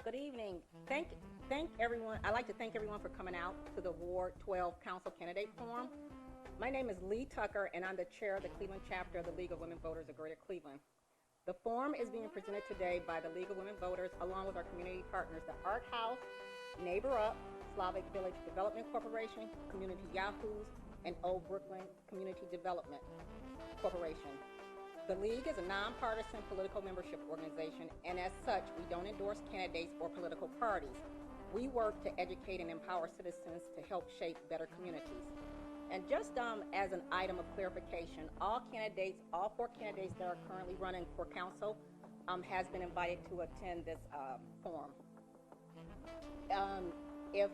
Good evening. Thank everyone. I'd like to thank everyone for coming out to the Ward 12 Council Candidate Forum. My name is Lee Tucker, and I'm the chair of the Cleveland chapter of the League of Women Voters of Greater Cleveland. The forum is being presented today by the League of Women Voters, along with our community partners, the Art House, Neighbor Up, Slavic Village Development Corporation, Community Yahoos, and Old Brooklyn Community Development Corporation. The League is a nonpartisan political membership organization, and as such, we don't endorse candidates or political parties. We work to educate and empower citizens to help shape better communities. And just as an item of clarification, all 4 candidates that are currently running for council has been invited to attend this forum. If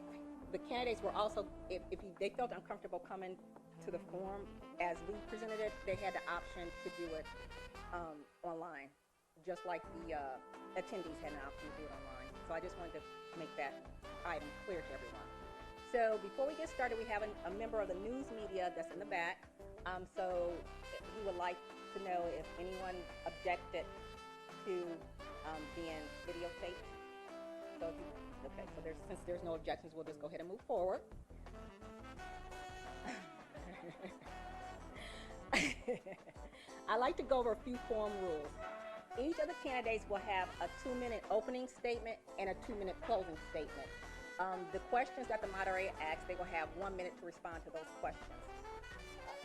the candidates were also, if they felt uncomfortable coming to the forum as we presented it, they had the option to do it online, just like the attendees had an option to do it online. So I just wanted to make that item clear to everyone. So before we get started, we have a member of the news media that's in the back. So he would like to know if anyone objected to being videotaped. So if you, okay, so since there's no objections, we'll just go ahead and move forward. I like to go over a few forum rules. Each of the candidates will have a 2-minute opening statement and a 2-minute closing statement. The questions that the moderator asks, they will have 1 minute to respond to those questions.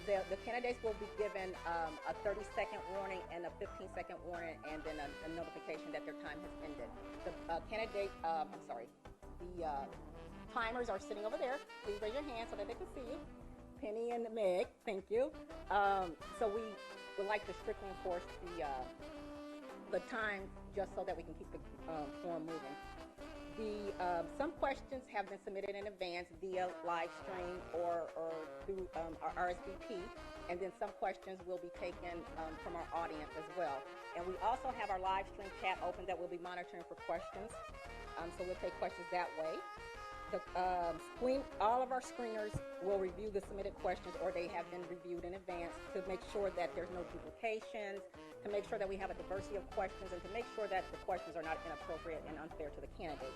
The candidates will be given a 30-second warning and a 15-second warning, and then a notification that their time has ended. The timers are sitting over there. Please raise your hand so that they can see you. Penny and Meg, thank you. So we would like to strictly enforce the time just so that we can keep the forum moving. Some questions have been submitted in advance via live stream or through our RSVP, and then some questions will be taken from our audience as well. And we also have our live stream chat open that we'll be monitoring for questions, so we'll take questions that way. All of our screeners will review the submitted questions, or they have been reviewed in advance, to make sure that there's no duplications, to make sure that we have a diversity of questions, and to make sure that the questions are not inappropriate and unfair to the candidate.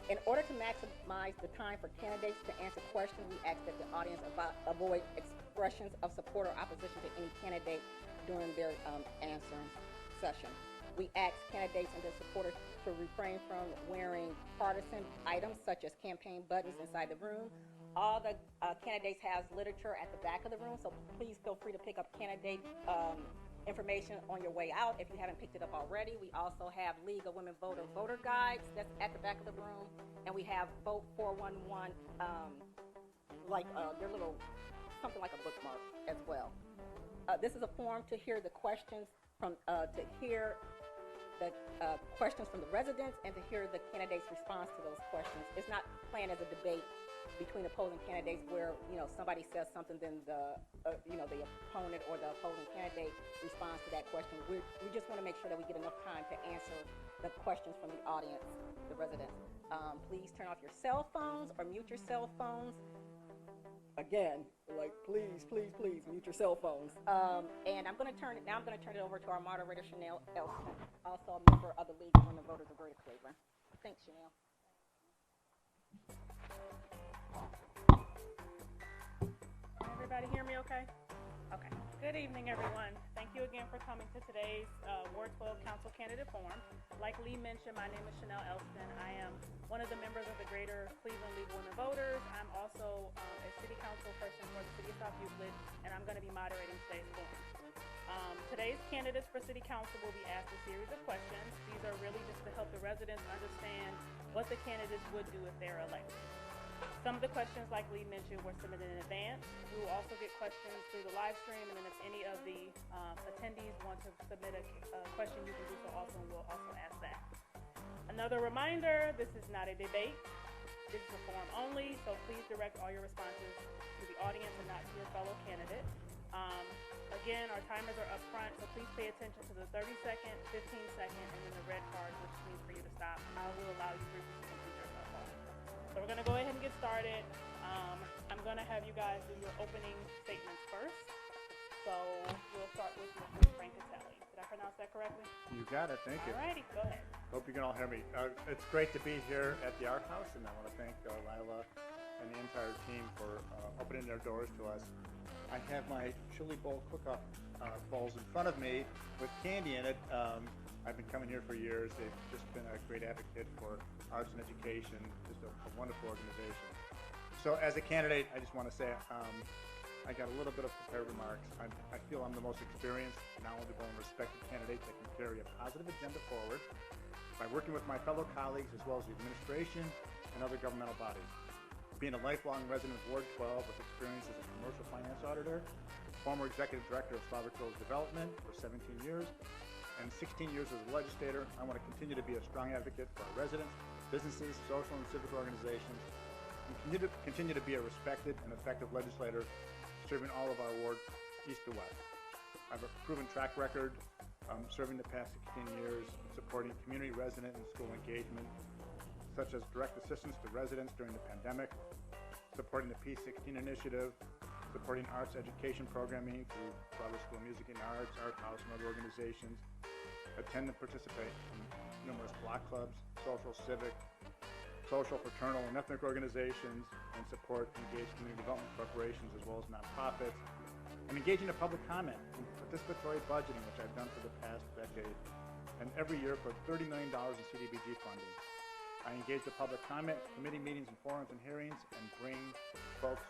In order to maximize the time for candidates to answer questions, we ask that the audience avoid expressions of support or opposition to any candidate during their answering session. We ask candidates and their supporters to refrain from wearing partisan items such as campaign buttons inside the room. All the candidates have literature at the back of the room, so please feel free to pick up candidate information on your way out if you haven't picked it up already. We also have League of Women voter guides that's at the back of the room, and we have Vote 411, they're little, something like a bookmark as well. This is a forum to hear the questions from questions from the residents and to hear the candidates' response to those questions. It's not planned as a debate between opposing candidates where somebody says something, then the opponent or the opposing candidate responds to that question. We just want to make sure that we get enough time to answer the questions from the audience, the residents. Please turn off your cell phones or mute your cell phones. Again, please mute your cell phones. And I'm going to turn it over to our moderator, Chanel Elston, also a member of the League of Women Voters of Greater Cleveland. Thanks, Chanel. Everybody hear me okay? Okay. Good evening, everyone. Thank you again for coming to today's Ward 12 Council Candidate Forum. Like Lee mentioned, my name is Chanel Elston. I am one of the members of the Greater Cleveland League of Women Voters. I'm also a city council person for the city of South Euclid, and I'm going to be moderating today's forum. Today's candidates for city council will be asked a series of questions. These are really just to help the residents understand what the candidates would do if they're elected. Some of the questions, like Lee mentioned, were submitted in advance. We will also get questions through the live stream, and then if any of the attendees want to submit a question, you can do so also, and we'll also ask that. Another reminder, this is not a debate. This is a forum only, so please direct all your responses to the audience and not to your fellow candidate. Again, our timers are up front, so please pay attention to the 30-second, 15-second, and then the red card, which means for you to stop. I will allow you to complete your cell phone. So we're going to go ahead and get started. I'm going to have you guys do your opening statements first. So So we'll start with Mr. Francatelli. Did I pronounce that correctly? You got it. Thank you. Alrighty, go ahead. Hope you can all hear me. It's great to be here at the Art House, and I want to thank Lila and the entire team for opening their doors to us. I have my chili bowl cook-off bowls in front of me with candy in it. I've been coming here for years. They've just been a great advocate for arts and education, just a wonderful organization. So as a candidate, I just want to say I got a little bit of prepared remarks. I feel I'm the most experienced, knowledgeable, and respected candidate that can carry a positive agenda forward by working with my fellow colleagues as well as the administration and other governmental bodies. Being a lifelong resident of Ward 12 with experience as a commercial finance auditor, former executive director of Slavic Development for 17 years, and 16 years as a legislator, I want to continue to be a strong advocate for our residents, businesses, social and civic organizations, and continue to be a respected and effective legislator serving all of our ward, east to west. I have a proven track record serving the past 16 years, supporting community, resident, and school engagement, such as direct assistance to residents during the pandemic, supporting the P16 initiative, supporting arts education programming through Broadway School of Music and Arts, Art House, and other organizations, attend and participate in numerous block clubs, social, civic, social, fraternal, and ethnic organizations, and support engaged community development corporations as well as nonprofits, and engaging in public comment and participatory budgeting, which I've done for the past decade, and every year for $30 million in CDBG funding. I engage the public comment, committee meetings and forums and hearings, and bring folks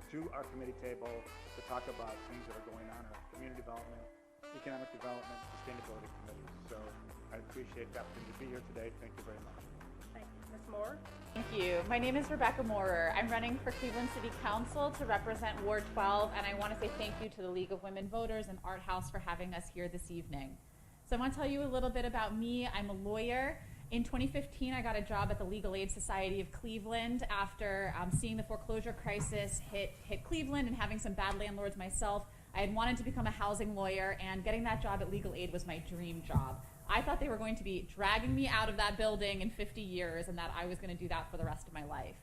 to our committee table to talk about things that are going on in our community development, economic development, sustainability committees. So I appreciate the opportunity to be here today. Thank you very much. Thank you. Ms. Moore? Thank you. My name is Rebecca Moorer. I'm running for Cleveland City Council to represent Ward 12, and I want to say thank you to the League of Women Voters and Art House for having us here this evening. So I want to tell you a little bit about me. I'm a lawyer. In 2015, I got a job at the Legal Aid Society of Cleveland after seeing the foreclosure crisis hit Cleveland and having some bad landlords myself. I had wanted to become a housing lawyer, and getting that job at Legal Aid was my dream job. I thought they were going to be dragging me out of that building in 50 years and that I was going to do that for the rest of my life.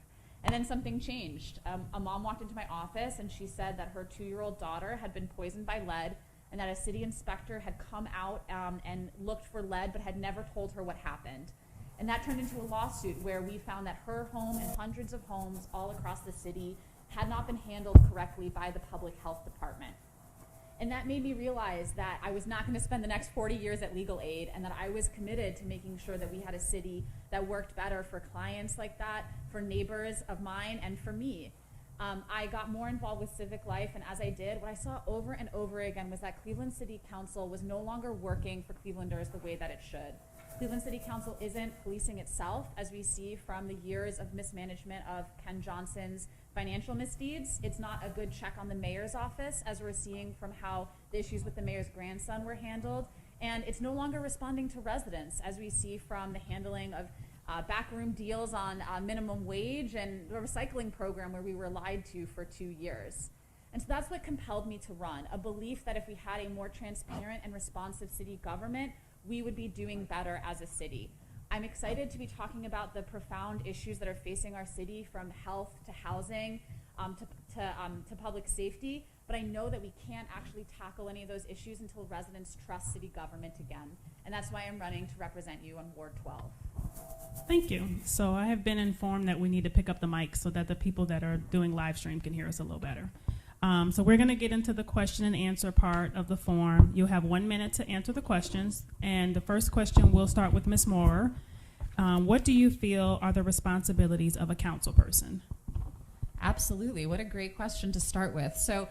And then something changed. A mom walked into my office and she said that her 2-year-old daughter had been poisoned by lead and that a city inspector had come out and looked for lead but had never told her what happened. And that turned into a lawsuit where we found that her home and hundreds of homes all across the city had not been handled correctly by the public health department. And that made me realize that I was not going to spend the next 40 years at Legal Aid, and that I was committed to making sure that we had a city that worked better for clients like that, for neighbors of mine, and for me. I got more involved with civic life, and as I did, what I saw over and over again was that Cleveland City Council was no longer working for Clevelanders the way that it should. Cleveland City Council isn't policing itself, as we see from the years of mismanagement of Ken Johnson's financial misdeeds. It's not a good check on the mayor's office, as we're seeing from how the issues with the mayor's grandson were handled. And it's no longer responding to residents, as we see from the handling of backroom deals on minimum wage and the recycling program where we were lied to for 2 years. And so that's what compelled me to run, a belief that if we had a more transparent and responsive city government, we would be doing better as a city. I'm excited to be talking about the profound issues that are facing our city, from health to housing to public safety, but I know that we can't actually tackle any of those issues until residents trust city government again. And that's why I'm running to represent you on Ward 12. Thank you. So I have been informed that we need to pick up the mic so that the people that are doing live stream can hear us a little better. So we're going to get into the question and answer part of the form. You'll have 1 minute to answer the questions. And the first question will start with Ms. Moorer. What do you feel are the responsibilities of a council person? Absolutely. What a great question to start with. So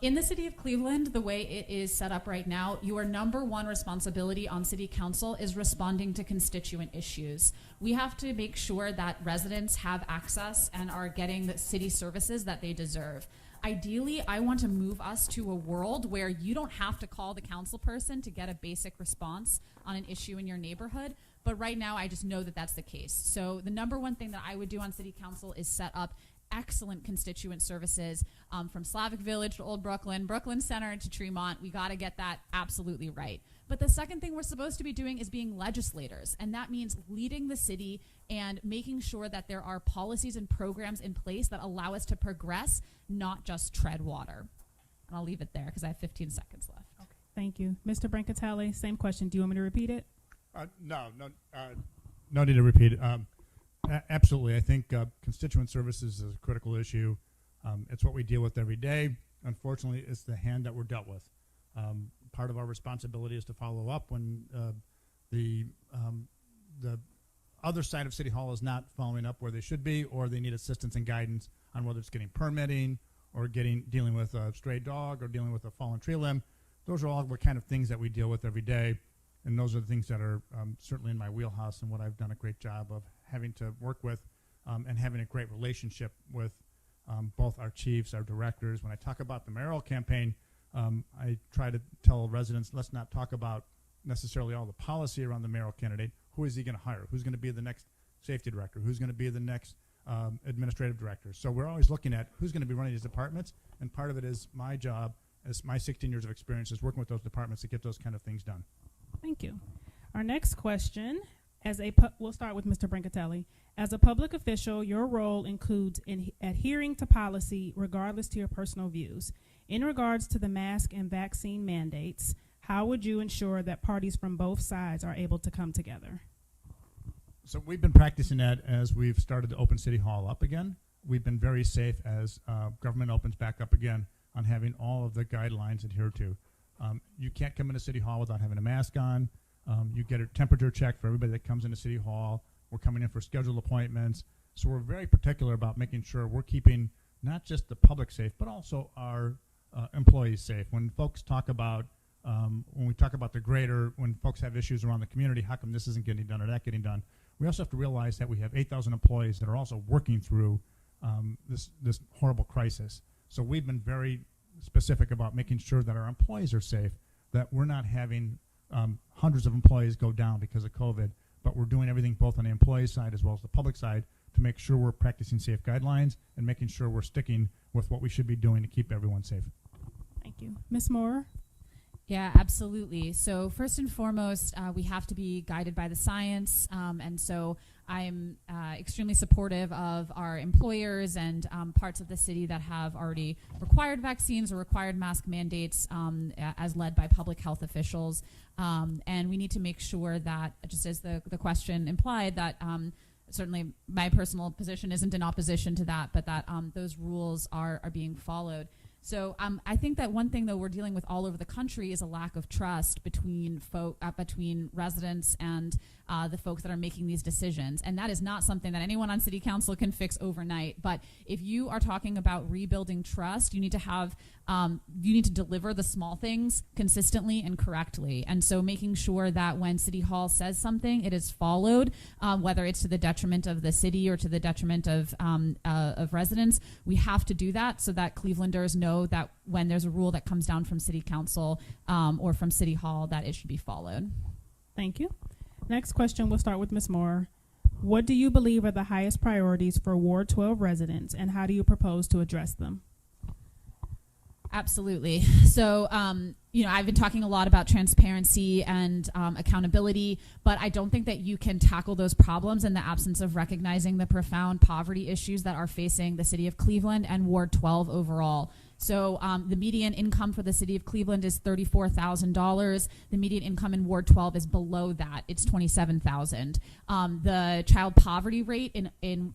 in the city of Cleveland, the way it is set up right now, your number one responsibility on city council is responding to constituent issues. We have to make sure that residents have access and are getting the city services that they deserve. Ideally, I want to move us to a world where you don't have to call the council person to get a basic response on an issue in your neighborhood. But right now, I just know that that's the case. So the number one thing that I would do on city council is set up excellent constituent services from Slavic Village to Old Brooklyn, Brooklyn Center to Tremont. We got to get that absolutely right. But the second thing we're supposed to be doing is being legislators, and that means leading the city and making sure that there are policies and programs in place that allow us to progress, not just tread water. And I'll leave it there because I have 15 seconds left. Okay, thank you. Mr. Brancatelli, same question. Do you want me to repeat it? No need to repeat it. Absolutely. I think constituent services is a critical issue. It's what we deal with every day. Unfortunately, it's the hand that we're dealt with. Part of our responsibility is to follow up when the other side of City Hall is not following up where they should be, or they need assistance and guidance on whether it's getting permitting or dealing with a stray dog or dealing with a fallen tree limb. Those are all the kind of things that we deal with every day, and those are the things that are certainly in my wheelhouse and what I've done a great job of having to work with and having a great relationship with both our chiefs, our directors. When I talk about the mayoral campaign, I try to tell residents, let's not talk about necessarily all the policy around the mayoral candidate. Who is he going to hire? Who's going to be the next safety director? Who's going to be the next administrative director? So we're always looking at who's going to be running these departments, and part of it is my job, as my 16 years of experience, is working with those departments to get those kind of things done. Thank you. Our next question, we'll start with Mr. Brancatelli. As a public official, your role includes adhering to policy regardless to your personal views. In regards to the mask and vaccine mandates, how would you ensure that parties from both sides are able to come together? So we've been practicing that as we've started to open City Hall up again. We've been very safe as government opens back up again on having all of the guidelines adhered to. You can't come into City Hall without having a mask on. You get a temperature check for everybody that comes into City Hall. We're coming in for scheduled appointments. So we're very particular about making sure we're keeping not just the public safe, but also our employees safe. When folks talk about, when we talk about when folks have issues around the community, how come this isn't getting done or that getting done? We also have to realize that we have 8,000 employees that are also working through this horrible crisis. So we've been very specific about making sure that our employees are safe, that we're not having hundreds of employees go down because of COVID, but we're doing everything both on the employee side as well as the public side to make sure we're practicing safe guidelines and making sure we're sticking with what we should be doing to keep everyone safe. Thank you. Ms. Moore? Yeah, absolutely. So first and foremost, we have to be guided by the science, and so I'm extremely supportive of our employers and parts of the city that have already required vaccines or required mask mandates as led by public health officials. And we need to make sure that, just as the question implied, that certainly my personal position isn't in opposition to that, but that those rules are being followed. So I think that one thing that we're dealing with all over the country is a lack of trust between residents and the folks that are making these decisions. And that is not something that anyone on city council can fix overnight. But if you are talking about rebuilding trust, you need to deliver the small things consistently and correctly. And so making sure that when City Hall says something, it is followed, whether it's to the detriment of the city or to the detriment of residents. We have to do that so that Clevelanders know that when there's a rule that comes down from City Council or from City Hall, that it should be followed. Thank you. Next question, we'll start with Ms. Moore. What do you believe are the highest priorities for Ward 12 residents, and how do you propose to address them? Absolutely. So, I've been talking a lot about transparency and accountability, but I don't think that you can tackle those problems in the absence of recognizing the profound poverty issues that are facing the city of Cleveland and Ward 12 overall. So the median income for the city of Cleveland is $34,000. The median income in Ward 12 is below that. It's $27,000. The child poverty rate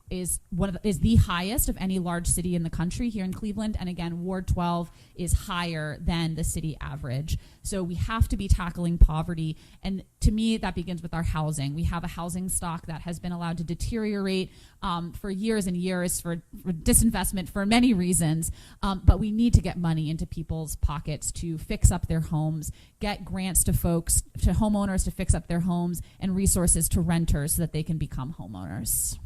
is the highest of any large city in the country here in Cleveland. And again, Ward 12 is higher than the city average. So we have to be tackling poverty. And to me, that begins with our housing. We have a housing stock that has been allowed to deteriorate for years and years for disinvestment for many reasons. But we need to get money into people's pockets to fix up their homes, get grants to homeowners to fix up their homes, and resources to renters so that they can become homeowners.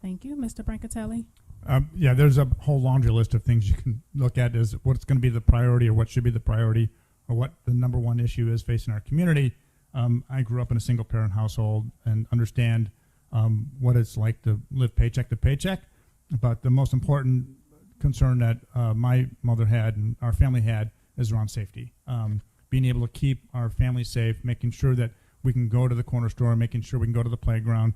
Thank you. Mr. Brancatelli? There's a whole laundry list of things you can look at as what's going to be the priority or what should be the priority or what the number one issue is facing our community. I grew up in a single-parent household and understand what it's like to live paycheck to paycheck. But the most important concern that my mother had and our family had is around safety. Being able to keep our family safe, making sure that we can go to the corner store, making sure we can go to the playground.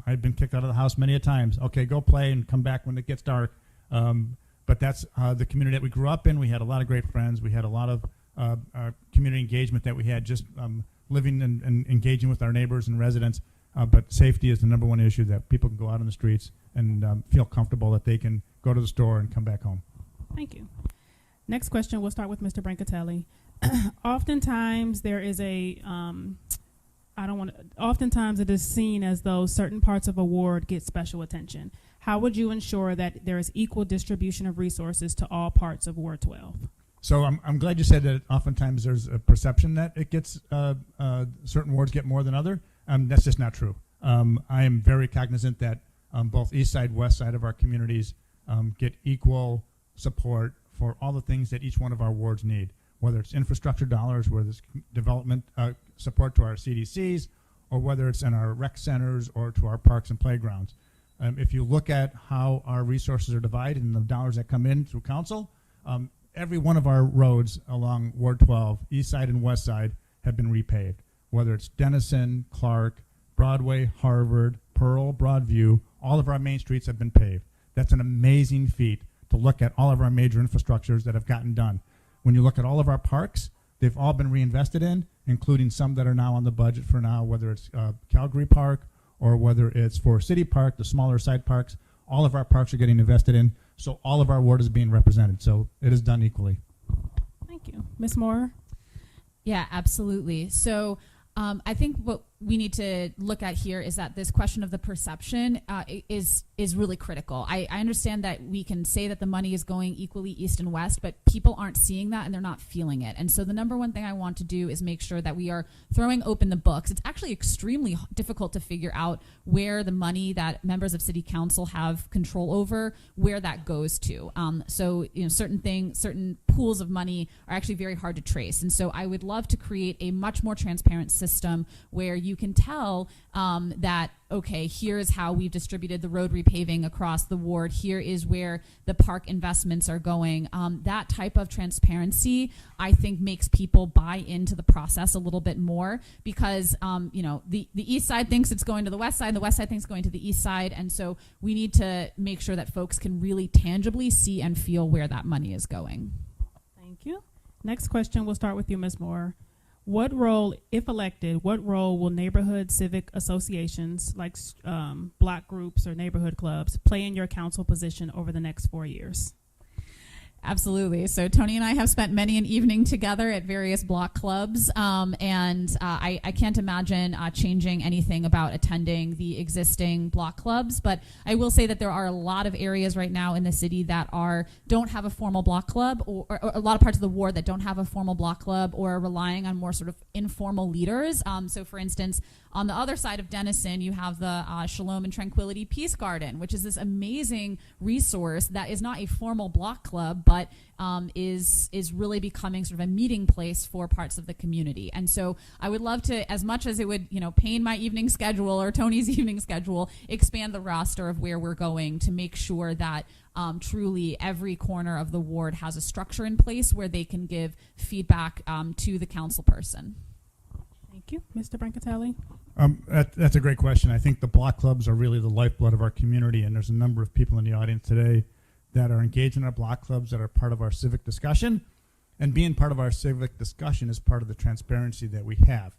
I've been kicked out of the house many a times. Okay, go play and come back when it gets dark. but that's the community that we grew up in. We had a lot of great friends. We had a lot of community engagement that we had just living and engaging with our neighbors and residents. But safety is the number one issue, that people can go out on the streets and feel comfortable that they can go to the store and come back home. Thank you. Next question, we'll start with Mr. Brancatelli. Oftentimes there is oftentimes it is seen as though certain parts of a ward get special attention. How would you ensure that there is equal distribution of resources to all parts of Ward 12? So I'm glad you said that oftentimes there's a perception that it gets, certain wards get more than other. That's just not true. I am very cognizant that both east side, west side of our communities get equal support for all the things that each one of our wards need, whether it's infrastructure dollars, whether it's development support to our CDCs, or whether it's in our rec centers or to our parks and playgrounds. If you look at how our resources are divided and the dollars that come in through council, every one of our roads along Ward 12, east side and west side, have been repaved. Whether it's Denison, Clark, Broadway, Harvard, Pearl, Broadview, all of our main streets have been paved. That's an amazing feat to look at all of our major infrastructures that have gotten done. When you look at all of our parks, they've all been reinvested in, including some that are now on the budget for now, whether it's Calgary Park or whether it's Forest City Park, the smaller side parks. All of our parks are getting invested in, so all of our ward is being represented. So it is done equally. Thank you. Ms. Moore? Yeah, absolutely. So I think what we need to look at here is that this question of the perception is really critical. I understand that we can say that the money is going equally east and west, but people aren't seeing that and they're not feeling it. And so the number one thing I want to do is make sure that we are throwing open the books. It's actually extremely difficult to figure out where the money that members of city council have control over, where that goes to. So certain pools of money are actually very hard to trace. And so I would love to create a much more transparent system where you can tell that, okay, here's how we've distributed the road repaving across the ward. Here is where the park investments are going. That type of transparency, I think, makes people buy into the process a little bit more because, the east side thinks it's going to the west side, the west side thinks it's going to the east side. And so we need to make sure that folks can really tangibly see and feel where that money is going. Thank you. Next question, we'll start with you, Ms. Moore. What role, if elected, what role will neighborhood civic associations like block groups or neighborhood clubs play in your council position over the next 4 years? Absolutely. So Tony and I have spent many an evening together at various block clubs, and I can't imagine changing anything about attending the existing block clubs. But I will say that there are a lot of areas right now in the city that don't have a formal block club, or a lot of parts of the ward that don't have a formal block club, or are relying on more sort of informal leaders. So, for instance, on the other side of Denison, you have the Shalom and Tranquility Peace Garden, which is this amazing resource that is not a formal block club, but is really becoming sort of a meeting place for parts of the community. And so I would love to, as much as it would, pain my evening schedule or Tony's evening schedule, expand the roster of where we're going to make sure that truly every corner of the ward has a structure in place where they can give feedback to the council person. Thank you. Mr. Brancatelli? That's a great question. I think the block clubs are really the lifeblood of our community, and there's a number of people in the audience today that are engaged in our block clubs that are part of our civic discussion, and being part of our civic discussion is part of the transparency that we have.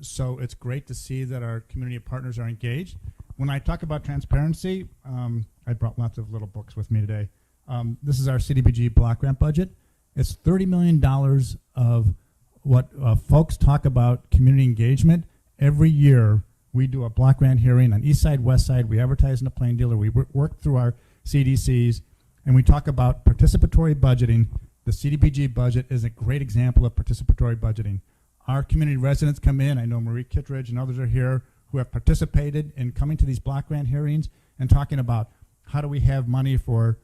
So it's great to see that our community partners are engaged. When I talk about transparency, I brought lots of little books with me today. This is our CDBG block grant budget. It's $30 million of what folks talk about community engagement. Every year we do a block grant hearing on east side, west side. We advertise in the plain dealer. We work through our CDCs, and we talk about participatory budgeting. The CDBG budget is a great example of participatory budgeting. Our community residents come in. I know Marie Kittredge and others are here who have participated in coming to these block grant hearings and talking about how do we have money for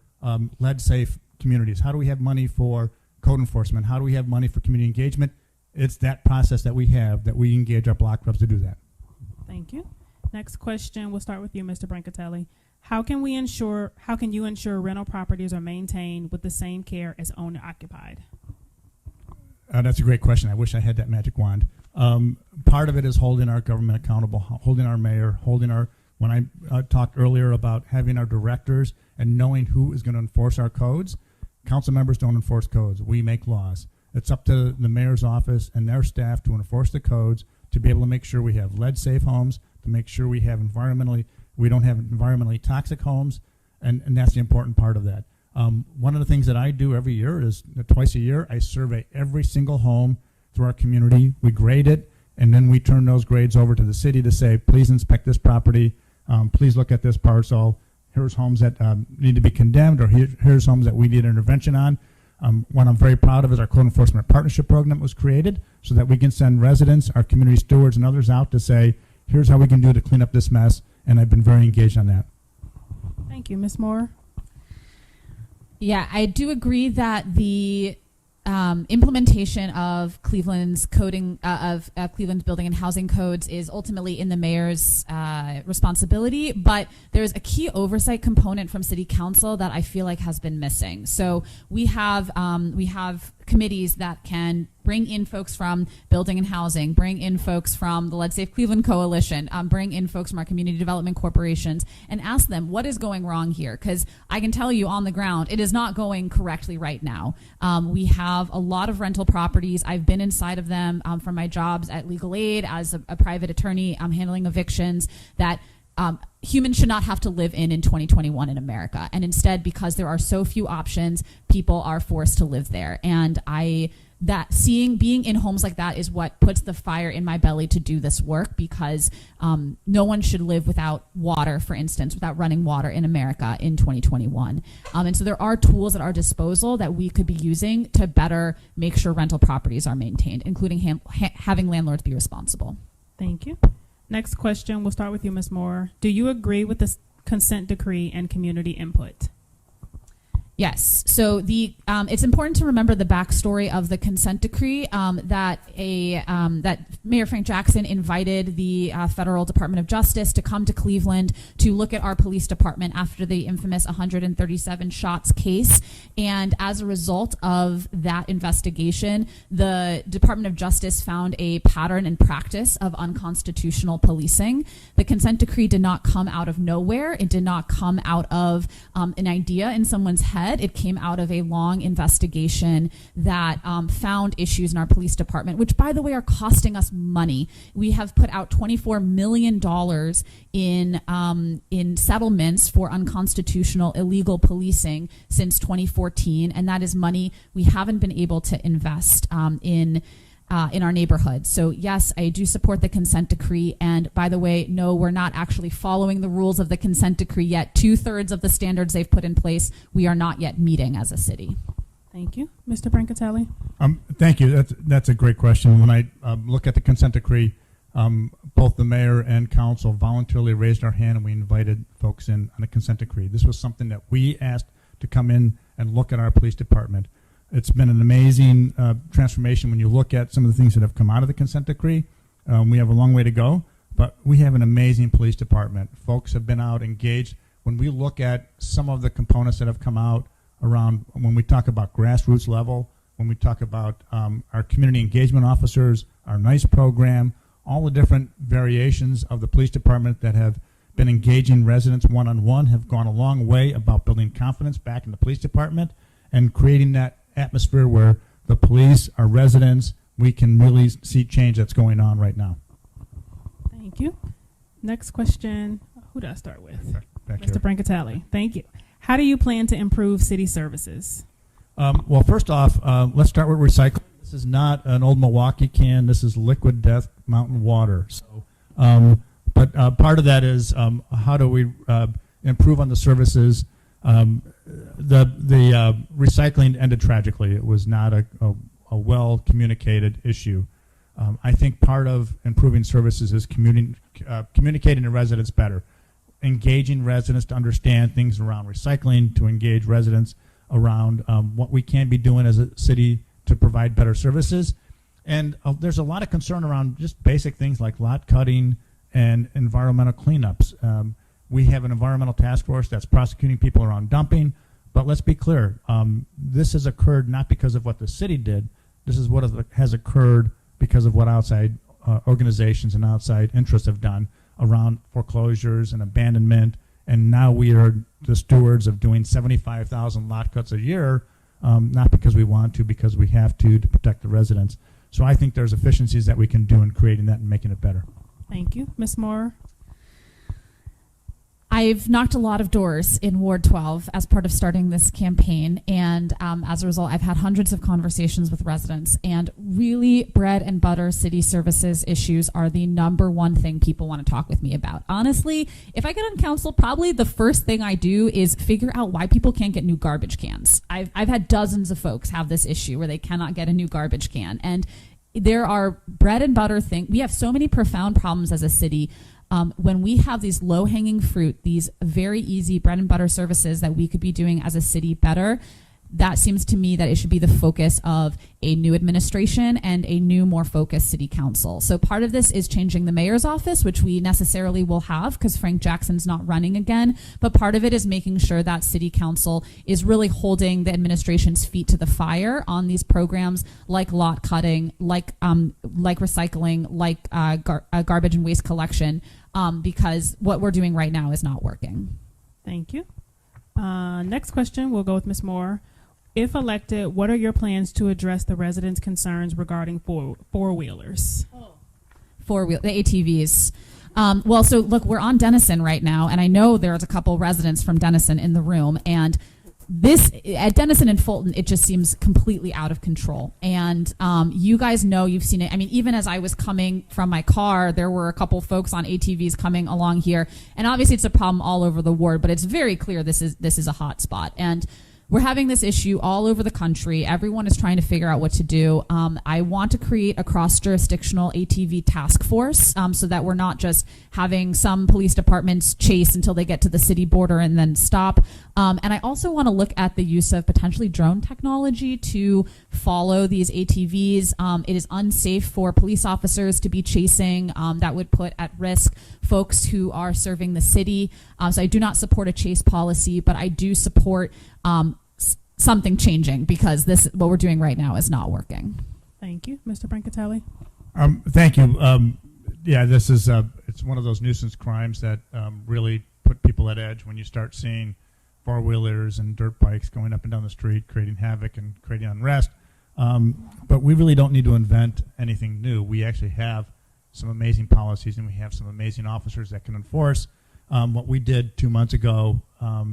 lead-safe communities? How do we have money for code enforcement? How do we have money for community engagement? It's that process that we have that we engage our block clubs to do that. Thank you. Next question, we'll start with you, Mr. Brancatelli. How can you ensure rental properties are maintained with the same care as owner occupied? That's a great question. I wish I had that magic wand. Part of it is holding our government accountable, holding our mayor, when I talked earlier about having our directors and knowing who is going to enforce our codes. Council members don't enforce codes. We make laws. It's up to the mayor's office and their staff to enforce the codes, to be able to make sure we have lead-safe homes, to make sure we don't have environmentally toxic homes, and that's the important part of that. One of the things that I do every year is twice a year, I survey every single home through our community. We grade it, and then we turn those grades over to the city to say, please inspect this property, please look at this parcel. Here's homes that need to be condemned, or here's homes that we need intervention on. What I'm very proud of is our code enforcement partnership program that was created so that we can send residents, our community stewards, and others out to say, here's how we can do to clean up this mess, and I've been very engaged on that. Thank you. Ms. Moore? Yeah, I do agree that the implementation of Cleveland's coding of Cleveland's building and housing codes is ultimately in the mayor's responsibility, but there's a key oversight component from city council that I feel like has been missing. So we have committees that can bring in folks from building and housing, bring in folks from the Let's Save Cleveland Coalition, bring in folks from our community development corporations, and ask them what is going wrong here. Because I can tell you on the ground, it is not going correctly right now. We have a lot of rental properties. I've been inside of them from my jobs at Legal Aid as a private attorney handling evictions that humans should not have to live in 2021 in America. And instead, because there are so few options, people are forced to live there. And being in homes like that is what puts the fire in my belly to do this work, because no one should live without water, for instance, without running water in America in 2021. And so there are tools at our disposal that we could be using to better make sure rental properties are maintained, including having landlords be responsible. Thank you. Next question, we'll start with you, Ms. Moore. Do you agree with the consent decree and community input? Yes. So it's important to remember the backstory of the consent decree, that Mayor Frank Jackson invited the Federal Department of Justice to come to Cleveland to look at our police department after the infamous 137 shots case. And as a result of that investigation, the Department of Justice found a pattern and practice of unconstitutional policing. The consent decree did not come out of nowhere. It did not come out of an idea in someone's head. It came out of a long investigation that found issues in our police department, which, by the way, are costing us money. We have put out $24 million in settlements for unconstitutional, illegal policing since 2014, and that is money we haven't been able to invest in our neighborhood. So yes, I do support the consent decree. And by the way, no, we're not actually following the rules of the consent decree yet. 2/3 of the standards they've put in place, we are not yet meeting as a city. Thank you. Mr. Brancatelli? Thank you. That's a great question. When I look at the consent decree, both the mayor and council voluntarily raised our hand, and we invited folks in on the consent decree. This was something that we asked to come in and look at our police department. It's been an amazing transformation when you look at some of the things that have come out of the consent decree. We have a long way to go, but we have an amazing police department. Folks have been out engaged. When we look at some of the components that have come out around, when we talk about grassroots level, when we talk about our community engagement officers, our NICE program, all the different variations of the police department that have been engaging residents one-on-one have gone a long way about building confidence back in the police department and creating that atmosphere where the police, our residents, we can really see change that's going on right now. Thank you. Next question. Who do I start with? Back Mr. Brancatelli. Thank you. How do you plan to improve city services? Well, first off, let's start with recycling. This is not an old Milwaukee can. This is liquid death mountain water. So, but part of that is how do we improve on the services? The recycling ended tragically. It was not a well communicated issue. I think part of improving services is communicating to residents better, engaging residents to understand things around recycling, to engage residents around what we can be doing as a city to provide better services. And there's a lot of concern around just basic things like lot cutting and environmental cleanups. We have an environmental task force that's prosecuting people around dumping, but let's be clear, this has occurred not because of what the city did. This is what has occurred because of what outside organizations and outside interests have done around foreclosures and abandonment And now we are the stewards of doing 75,000 lot cuts a year, not because we want to, because we have to protect the residents. So I think there's efficiencies that we can do in creating that and making it better. Thank you. Ms. Moore? I've knocked a lot of doors in Ward 12 as part of starting this campaign, and as a result, I've had hundreds of conversations with residents, and really bread and butter city services issues are the number one thing people want to talk with me about. Honestly, if I get on council, probably the first thing I do is figure out why people can't get new garbage cans. I've had dozens of folks have this issue where they cannot get a new garbage can, and there are bread and butter things. We have so many profound problems as a city. When we have these low-hanging fruit, these very easy bread and butter services that we could be doing as a city better, that seems to me that it should be the focus of a new administration and a new, more focused city council. So part of this is changing the mayor's office, which we necessarily will have because Frank Jackson's not running again. But part of it is making sure that city council is really holding the administration's feet to the fire on these programs like lot cutting, like recycling, like garbage and waste collection, because what we're doing right now is not working. Thank you. Next question, we'll go with Ms. Moore. If elected, what are your plans to address the residents' concerns regarding four-wheelers? The ATVs. Well, so look, we're on Denison right now, and I know there's a couple residents from Denison in the room, and this at Denison and Fulton, it just seems completely out of control. And you guys know, you've seen it. I mean, even as I was coming from my car, there were a couple folks on ATVs coming along here, and obviously it's a problem all over the ward, but it's very clear this is a hot spot. And we're having this issue all over the country. Everyone is trying to figure out what to do. I want to create a cross-jurisdictional ATV task force so that we're not just having some police departments chase until they get to the city border and then stop. And I also want to look at the use of potentially drone technology to follow these ATVs. It is unsafe for police officers to be chasing. That would put at risk folks who are serving the city. So I do not support a chase policy, but I do support something changing because what we're doing right now is not working. Thank you. Mr. Brancatelli? Thank you. Yeah, this is it's one of those nuisance crimes that really put people at edge when you start seeing four-wheelers and dirt bikes going up and down the street, creating havoc and creating unrest. But we really don't need to invent anything new. We actually have some amazing policies, and we have some amazing officers that can enforce. What we did 2 months ago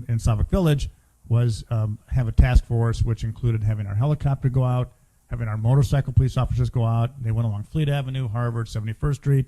in Slavic Village was have a task force, which included having our helicopter go out, having our motorcycle police officers go out. They went along Fleet Avenue, Harvard, 71st Street,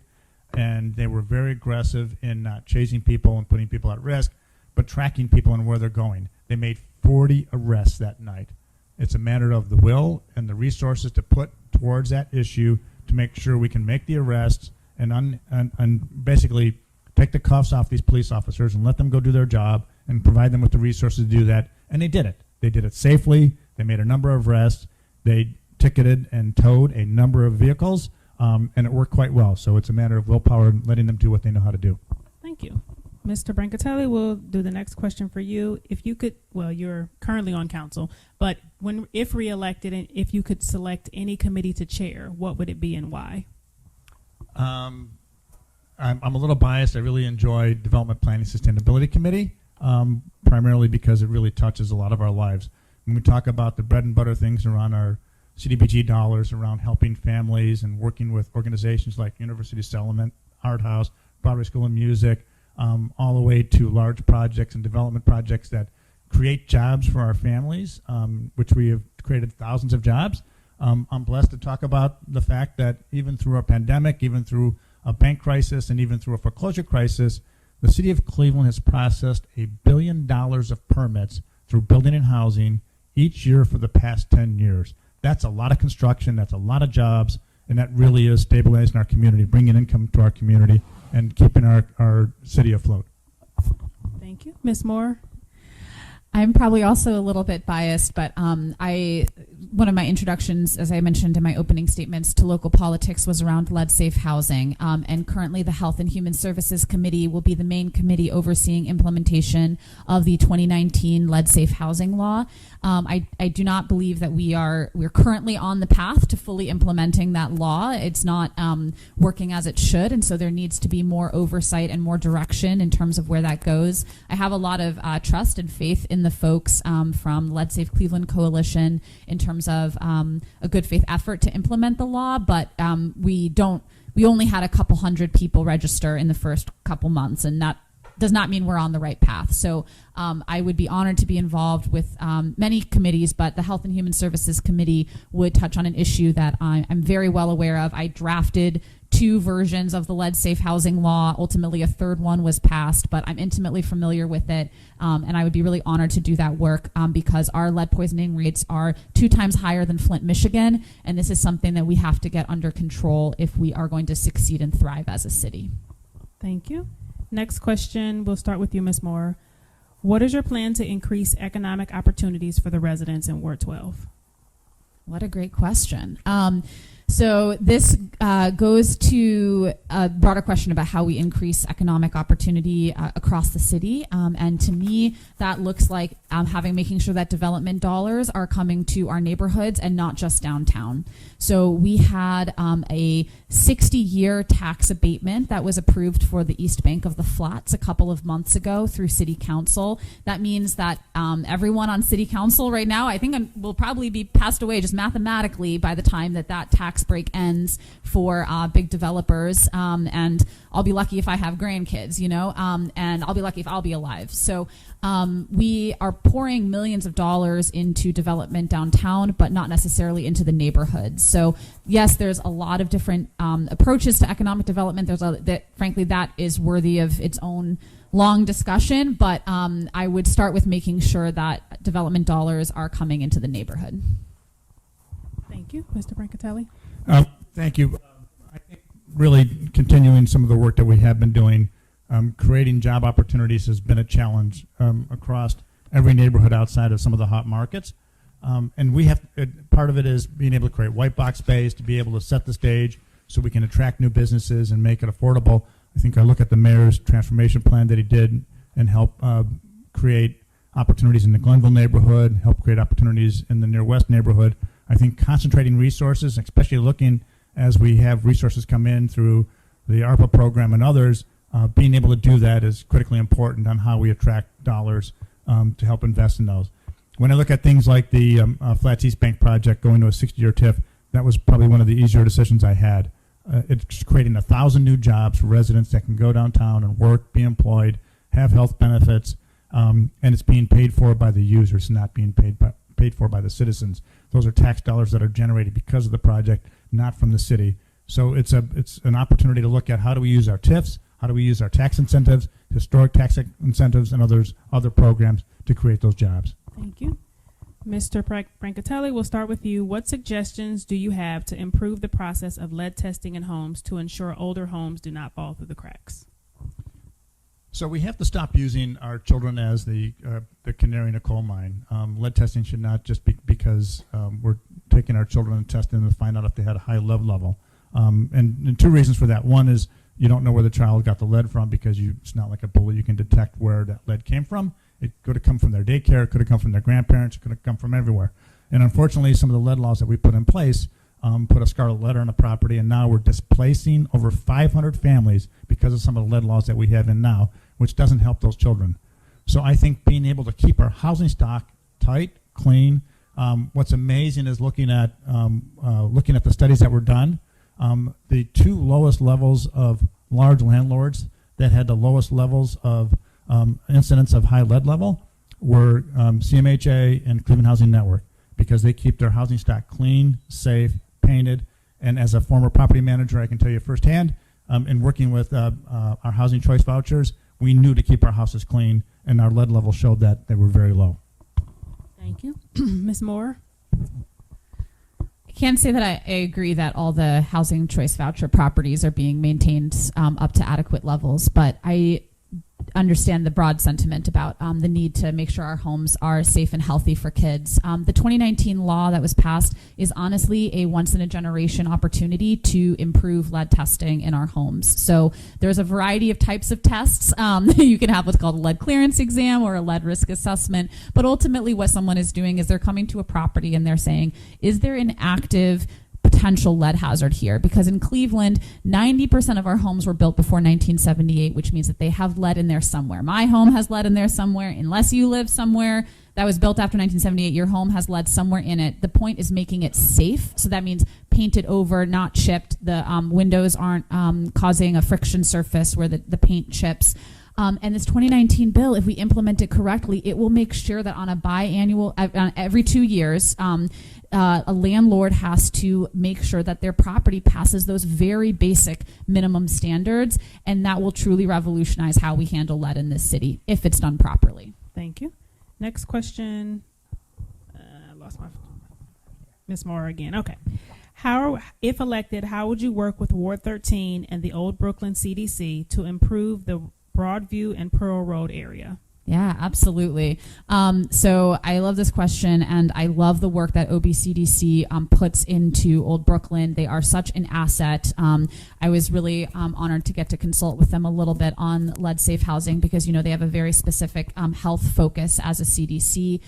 and they were very aggressive in not chasing people and putting people at risk, but tracking people and where they're going. They made 40 arrests that night. It's a matter of the will and the resources to put towards that issue to make sure we can make the arrests and basically take the cuffs off these police officers and let them go do their job and provide them with the resources to do that. And they did it. They did it safely. They made a number of arrests. They ticketed and towed a number of vehicles, and it worked quite well. So it's a matter of willpower and letting them do what they know how to do. Thank you. Mr. Brancatelli, we'll do the next question for you. If you could, well, you're currently on council, but if reelected and if you could select any committee to chair, what would it be and why? I'm a little biased. I really enjoy Development Planning Sustainability Committee, primarily because it really touches a lot of our lives. When we talk about the bread and butter things around our CDBG dollars, around helping families and working with organizations like University Settlement, Art House, Broadway School of Music, all the way to large projects and development projects that create jobs for our families, which we have created thousands of jobs. I'm blessed to talk about the fact that even through a pandemic, even through a bank crisis, and even through a foreclosure crisis, the city of Cleveland has processed $1 billion of permits through building and housing each year for the past 10 years. That's a lot of construction, that's a lot of jobs, and that really is stabilizing our community, bringing income to our community, and keeping our city afloat. Thank you. Ms. Moore? I'm probably also a little bit biased, but one of my introductions, as I mentioned in my opening statements, to local politics was around lead-safe housing. And currently the Health and Human Services Committee will be the main committee overseeing implementation of the 2019 lead-safe housing law. I do not believe that we're currently on the path to fully implementing that law. It's not working as it should, and so there needs to be more oversight and more direction in terms of where that goes. I have a lot of trust and faith in the folks from Lead Safe Cleveland Coalition in terms of a good faith effort to implement the law, but we only had a couple hundred people register in the first couple months, and that does not mean we're on the right path. So I would be honored to be involved with many committees, but the Health and Human Services Committee would touch on an issue that I'm very well aware of. I drafted 2 versions of the lead safe housing law. Ultimately, a third one was passed, but I'm intimately familiar with it, and I would be really honored to do that work because our lead poisoning rates are 2 times higher than Flint, Michigan, and this is something that we have to get under control if we are going to succeed and thrive as a city. Thank you. Next question, we'll start with you, Ms. Moore. What is your plan to increase economic opportunities for the residents in Ward 12? What a great question. So this goes to a broader question about how we increase economic opportunity across the city. And to me, that looks like making sure that development dollars are coming to our neighborhoods and not just downtown. So we had a 60-year tax abatement that was approved for the East Bank of the Flats a couple of months ago through City Council. That means that everyone on City Council right now, I think, will probably be passed away just mathematically by the time that tax break ends for big developers, and I'll be lucky if I have grandkids, and I'll be lucky if I'll be alive. So we are pouring millions of dollars into development downtown, but not necessarily into the neighborhoods. So yes, there's a lot of different approaches to economic development. Frankly, that is worthy of its own long discussion, but I would start with making sure that development dollars are coming into the neighborhood. Thank you. Mr. Brancatelli? Thank you. I think really continuing some of the work that we have been doing, creating job opportunities has been a challenge across every neighborhood outside of some of the hot markets. And part of it is being able to create white box space, to be able to set the stage so we can attract new businesses and make it affordable. I think I look at the mayor's transformation plan that he did and help create opportunities in the Glenville neighborhood, help create opportunities in the Near West neighborhood. I think concentrating resources, especially looking as we have resources come in through the ARPA program and others, being able to do that is critically important on how we attract dollars to help invest in those. When I look at things like the Flats East Bank project going to a 60-year TIF, that was probably one of the easier decisions I had. It's creating 1,000 new jobs for residents that can go downtown and work, be employed, have health benefits, and it's being paid for by the users, not being paid for by the citizens. Those are tax dollars that are generated because of the project, not from the city. So it's an opportunity to look at how do we use our TIFs, how do we use our tax incentives, historic tax incentives, and other programs to create those jobs. Thank you. Mr. Brancatelli, we'll start with you. What suggestions do you have to improve the process of lead testing in homes to ensure older homes do not fall through the cracks? So we have to stop using our children as the canary in a coal mine. Lead testing should not just be because we're taking our children and testing them to find out if they had a high lead level. And 2 reasons for that. One is you don't know where the child got the lead from because it's not like a bullet. You can detect where that lead came from. It could have come from their daycare. It could have come from their grandparents. It could have come from everywhere. And unfortunately, some of the lead laws that we put in place put a scarlet letter on the property, and now we're displacing over 500 families because of some of the lead laws that we have in now, which doesn't help those children. So I think being able to keep our housing stock tight, clean. What's amazing is looking at the studies that were done. The 2 lowest levels of large landlords that had the lowest levels of incidence of high lead level were CMHA and Cleveland Housing Network, because they keep their housing stock clean, safe, painted. And as a former property manager, I can tell you firsthand, in working with our housing choice vouchers, we knew to keep our houses clean, and our lead level showed that they were very low. Thank you. Ms. Moore? I can't say that I agree that all the housing choice voucher properties are being maintained up to adequate levels, but I understand the broad sentiment about the need to make sure our homes are safe and healthy for kids. The 2019 law that was passed is honestly a once-in-a-generation opportunity to improve lead testing in our homes. So there's a variety of types of tests. You can have what's called a lead clearance exam or a lead risk assessment, but ultimately what someone is doing is they're coming to a property and they're saying, is there an active potential lead hazard here? Because in Cleveland, 90% of our homes were built before 1978, which means that they have lead in there somewhere. My home has lead in there somewhere. Unless you live somewhere that was built after 1978, your home has lead somewhere in it. The point is making it safe. So that means painted over, not chipped. The windows aren't causing a friction surface where the paint chips. And this 2019 bill, if we implement it correctly, it will make sure that on a biannual, every 2 years, a landlord has to make sure that their property passes those very basic minimum standards, and that will truly revolutionize how we handle lead in this city if it's done properly. Thank you. Next question. I lost my Ms. Moore again. Okay. If elected, how would you work with Ward 13 and the Old Brooklyn CDC to improve the Broadview and Pearl Road area? Yeah, absolutely. So I love this question, and I love the work that OBCDC puts into Old Brooklyn. They are such an asset. I was really honored to get to consult with them a little bit on lead-safe housing because, they have a very specific health focus as a CDC.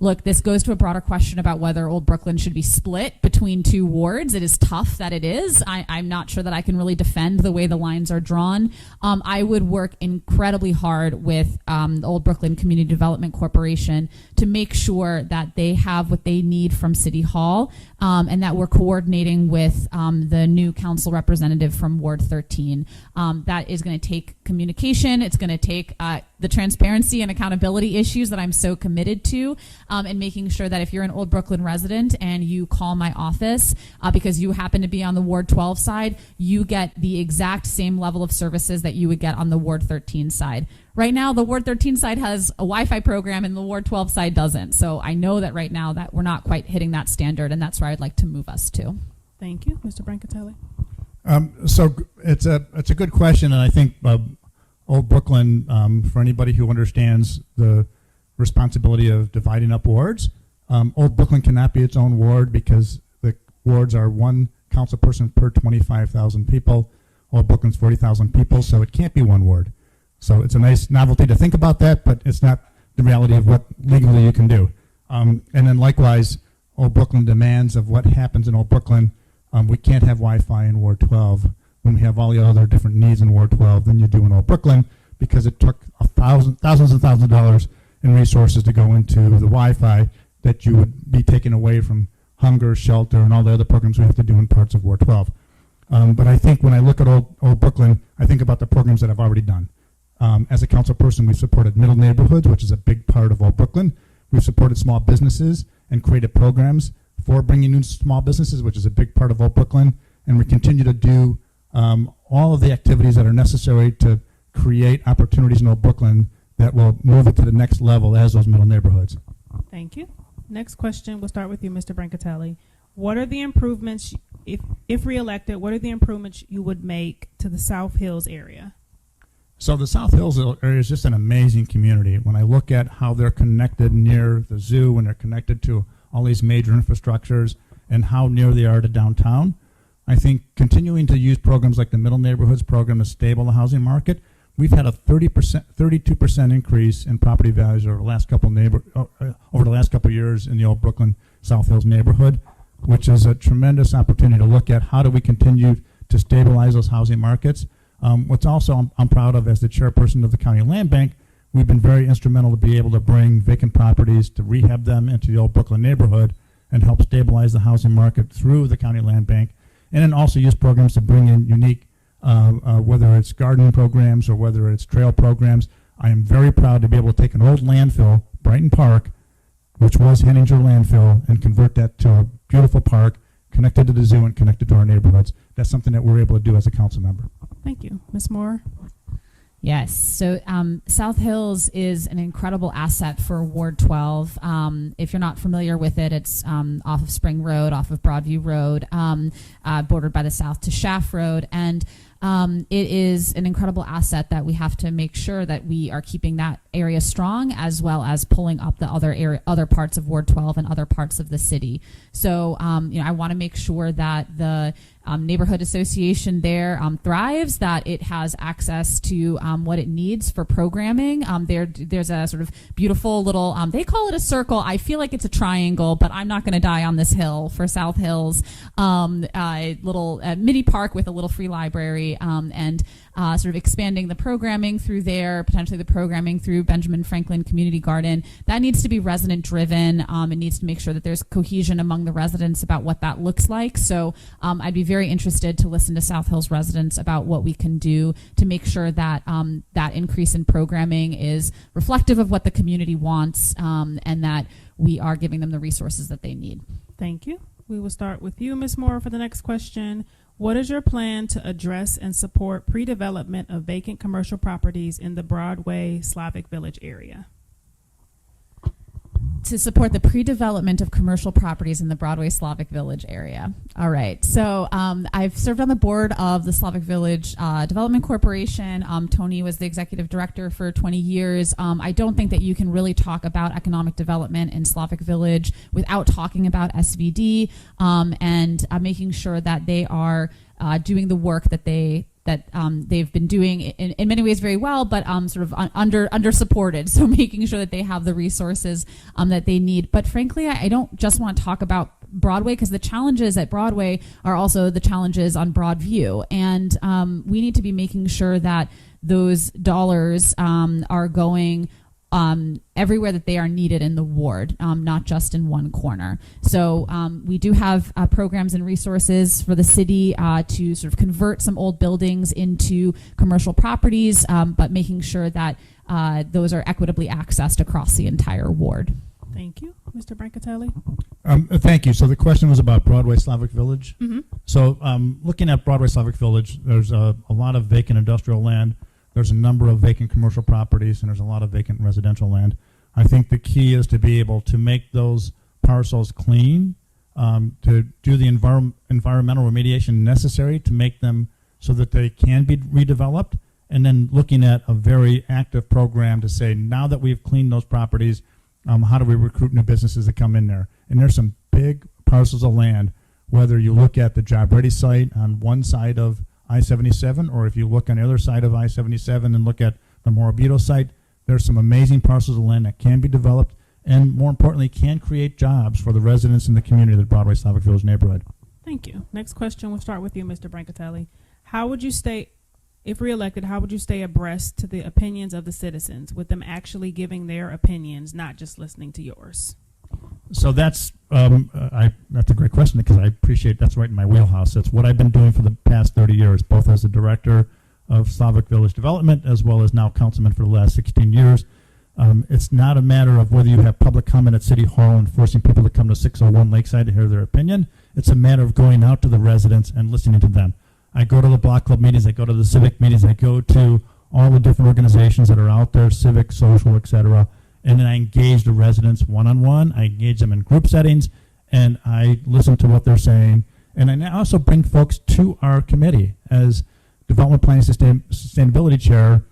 Look, this goes to a broader question about whether Old Brooklyn should be split between 2 wards. It is tough that it is. I'm not sure that I can really defend the way the lines are drawn. I would work incredibly hard with the Old Brooklyn Community Development Corporation to make sure that they have what they need from City Hall and that we're coordinating with the new council representative from Ward 13. That is going to take communication. It's going to take the transparency and accountability issues that I'm so committed to, and making sure that if you're an Old Brooklyn resident and you call my office because you happen to be on the Ward 12 side, you get the exact same level of services that you would get on the Ward 13 side. Right now, the Ward 13 side has a Wi-Fi program and the Ward 12 side doesn't. So I know that right now that we're not quite hitting that standard, and that's where I'd like to move us to. Thank you. Mr. Brancatelli. So it's a good question, and I think Old Brooklyn, for anybody who understands the responsibility of dividing up wards, Old Brooklyn cannot be its own ward because the wards are one council person per 25,000 people. Old Brooklyn's 40,000 people, so it can't be one ward. So it's a nice novelty to think about that, but it's not the reality of what legally you can do. And then likewise, Old Brooklyn demands of what happens in Old Brooklyn. We can't have Wi-Fi in Ward 12 when we have all the other different needs in Ward 12 than you do in Old Brooklyn, because it took thousands and thousands of dollars in resources to go into the Wi-Fi that you would be taking away from hunger, shelter, and all the other programs we have to do in parts of Ward 12. But I think when I look at Old Brooklyn, I think about the programs that I've already done. As a council person, we've supported middle neighborhoods, which is a big part of Old Brooklyn. We've supported small businesses and created programs for bringing in small businesses, which is a big part of Old Brooklyn. And we continue to do all of the activities that are necessary to create opportunities in Old Brooklyn that will move it to the next level as those middle neighborhoods. Thank you. Next question, we'll start with you, Mr. Brancatelli. What are the improvements, if reelected, what are the improvements you would make to the South Hills area? So the South Hills area is just an amazing community. When I look at how they're connected near the zoo and they're connected to all these major infrastructures and how near they are to downtown, I think continuing to use programs like the Middle Neighborhoods program to stable the housing market, we've had a 32% increase in property values over the last couple of years in the Old Brooklyn South Hills neighborhood, which is a tremendous opportunity to look at how do we continue to stabilize those housing markets. What's also I'm proud of as the chairperson of the County Land Bank, we've been very instrumental to be able to bring vacant properties, to rehab them into the Old Brooklyn neighborhood and help stabilize the housing market through the County Land Bank, and then also use programs to bring in unique, whether it's gardening programs or whether it's trail programs. I am very proud to be able to take an old landfill, Brighton Park, which was Henninger landfill, and convert that to a beautiful park connected to the zoo and connected to our neighborhoods. That's something that we're able to do as a council member. Thank you. Ms. Moore? Yes, so South Hills is an incredible asset for Ward 12. If you're not familiar with it, it's off of Spring Road, off of Broadview Road, bordered by the south to Shaft Road. And it is an incredible asset that we have to make sure that we are keeping that area strong, as well as pulling up the other parts of Ward 12 and other parts of the city. So, I want to make sure that the neighborhood association there thrives, that it has access to what it needs for programming. There's a sort of beautiful little, they call it a circle. I feel like it's a triangle, but I'm not going to die on this hill for South Hills. Little mini park with a little free library and sort of expanding the programming through there, potentially the programming through Benjamin Franklin Community Garden. That needs to be resident driven. It needs to make sure that there's cohesion among the residents about what that looks like. So I'd be very interested to listen to South Hills residents about what we can do to make sure that that increase in programming is reflective of what the community wants, and that we are giving them the resources that they need. Thank you. We will start with you, Ms. Moore, for the next question. What is your plan to address and support pre-development of vacant commercial properties in the Broadway Slavic Village area? To support the pre-development of commercial properties in the Broadway Slavic Village area. All right. So I've served on the board of the Slavic Village Development Corporation. Tony was the executive director for 20 years. I don't think that you can really talk about economic development in Slavic Village without talking about SVD and making sure that they are doing the work that they've been doing in many ways very well, but sort of under supported. So making sure that they have the resources that they need. But frankly, I don't just want to talk about Broadway, because the challenges at Broadway are also the challenges on Broadview. And we need to be making sure that those dollars are going everywhere that they are needed in the ward, not just in one corner. So we do have programs and resources for the city to sort of convert some old buildings into commercial properties, but making sure that those are equitably accessed across the entire ward. Thank you. Mr. Brancatelli? Thank you. So the question was about Broadway Slavic Village. Mm-hmm. So looking at Broadway Slavic Village, there's a lot of vacant industrial land. There's a number of vacant commercial properties, and there's a lot of vacant residential land. I think the key is to be able to make those parcels clean, to do the environmental remediation necessary to make them so that they can be redeveloped, and then looking at a very active program to say, now that we've cleaned those properties, how do we recruit new businesses that come in there? And there's some big parcels of land, whether you look at the Job Ready site on one side of I-77, or if you look on the other side of I-77 and look at the Morabito site, there's some amazing parcels of land that can be developed and, more importantly, can create jobs for the residents in the community of the Broadway Slavic Village neighborhood. Thank you. Next question, we'll start with you, Mr. Brancatelli. How would you stay, if reelected, how would you stay abreast to the opinions of the citizens, with them actually giving their opinions, not just listening to yours? So that's a great question, because I appreciate that's right in my wheelhouse. That's what I've been doing for the past 30 years, both as the director of Slavic Village Development as well as now councilman for the last 16 years. It's not a matter of whether you have public comment at City Hall and forcing people to come to 601 Lakeside to hear their opinion. It's a matter of going out to the residents and listening to them. I go to the block club meetings, I go to the civic meetings, I go to all the different organizations that are out there, civic, social, etc., and then I engage the residents one-on-one. I engage them in group settings, and I listen to what they're saying. And I also bring folks to our committee as Development Planning Sustainability Chair.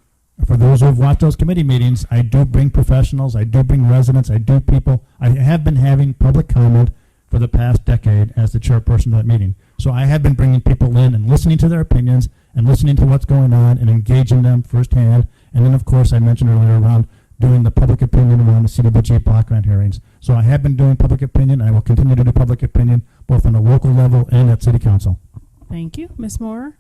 For those who have watched those committee meetings, I do bring professionals, I do bring residents, I do people. I have been having public comment for the past decade as the chairperson of that meeting. So I have been bringing people in and listening to their opinions and listening to what's going on and engaging them firsthand. And then, of course, I mentioned earlier around doing the public opinion around the CDBG block grant hearings. So I have been doing public opinion, and I will continue to do public opinion both on the local level and at City Council. Thank you. Ms. Moore?